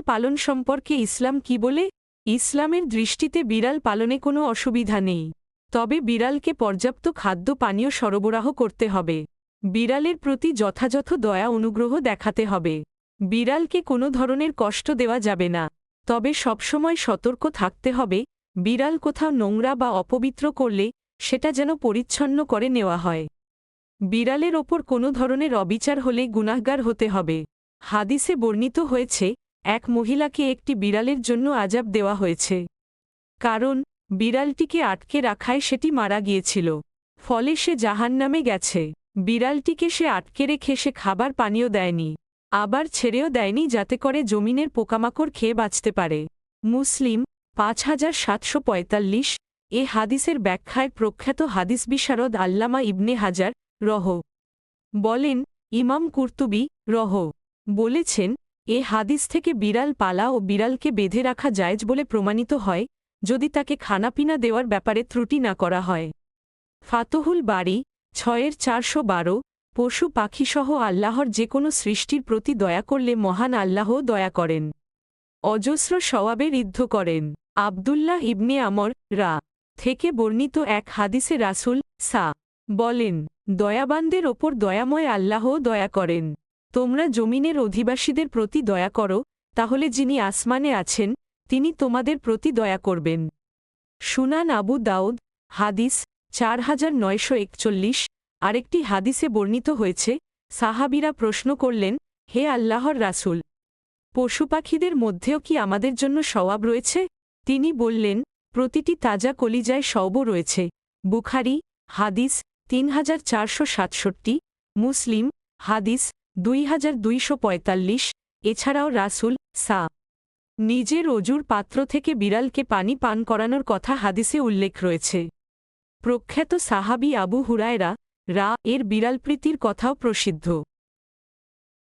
পালন সম্পর্কে ইসলাম কি বলে? ইসলামের দৃষ্টিতে বিড়াল পালনে কোনো অসুবিধা নেই, তবে বিড়ালকে পর্যাপ্ত খাদ্য পানীয় সরবরাহ করতে হবে। বিড়ালের প্রতি যথাযথ দয়া অনুগ্রহ দেখাতে হবে। বিড়ালকে কোনো ধরনের কষ্ট দেওয়া যাবে না, তবে সবসময় সতর্ক থাকতে হবে। বিড়াল কোথাও নোংরা বা অপবিত্র করলে সেটা যেন পরিচ্ছন্ন করে নেওয়া হয়। বিড়ালের ওপর কোনো ধরনের অবিচার হলে গুনাহগার হতে হবে। হাদিসে বর্ণিত হয়েছে, এক মহিলাকে একটি বিড়ালের জন্য আযাব দেওয়া হয়েছে, কারণ বিড়ালটিকে আটকে রাখায় সেটি মারা গিয়েছিল। ফলে সে জাহান্নামে গেছে। বিড়ালটিকে সে আটকে রেখে সে খাবার পানীয় দেয়নি, আবার ছেড়েও দেয়নি যাতে করে জমিনের পোকামাকড় খেয়ে বাঁচতে পারে। মুসলিম 5745। এ হাদিসের ব্যাখ্যায় প্রখ্যাত হাদিস বিশারদ আল্লামা ইবনে হাজার বলেন, ইমাম কুরতুবী বলেছেন, এ হাদিস থেকে বিড়াল পালা ও বিড়ালকে বেঁধে রাখা জায়েজ বলে প্রমাণিত হয়, যদি তাকে খানাপিনা দেওয়ার ব্যাপারে ত্রুটি না করা হয়। ফাতহুল বারী 6-412। পশু পাখিসহ আল্লাহর যে কোনো সৃষ্টির প্রতি দয়া করলে মহান আল্লাহও দয়া করেন, অজস্র সওয়াবে ঋদ্ধ করেন। আবদুল্লাহ ইবনে আমর থেকে বর্ণিত এক হাদিসে রাসূল বলেন, দয়াবানদের ওপর দয়াময় আল্লাহও দয়া করেন। তোমরা জমিনের অধিবাসীদের প্রতি দয়া করো, তাহলে যিনি আসমানে আছেন তিনি তোমাদের প্রতি দয়া করবেন। সুনান আবু দাউদ হাদিস 4941। আরেকটি হাদিসে বর্ণিত হয়েছে, সাহাবীরা প্রশ্ন করলেন, হে আল্লাহর রাসূল, পশুপাখিদের মধ্যেও কি আমাদের জন্য সওয়াব রয়েছে? তিনি বললেন, প্রতিটি তাজা কলিজায় সওয়াব রয়েছে। বুখারী হাদিস 3467। মুসলিম হাদিস 2245। এছাড়াও রাসূল নিজের অজুর পাত্র থেকে বিড়ালকে পানি পান করানোর কথা হাদিসে উল্লেখ রয়েছে। প্রখ্যাত সাহাবী আবু হুরায়রা এর বিড়ালপ্রীতির কথাও প্রসিদ্ধ।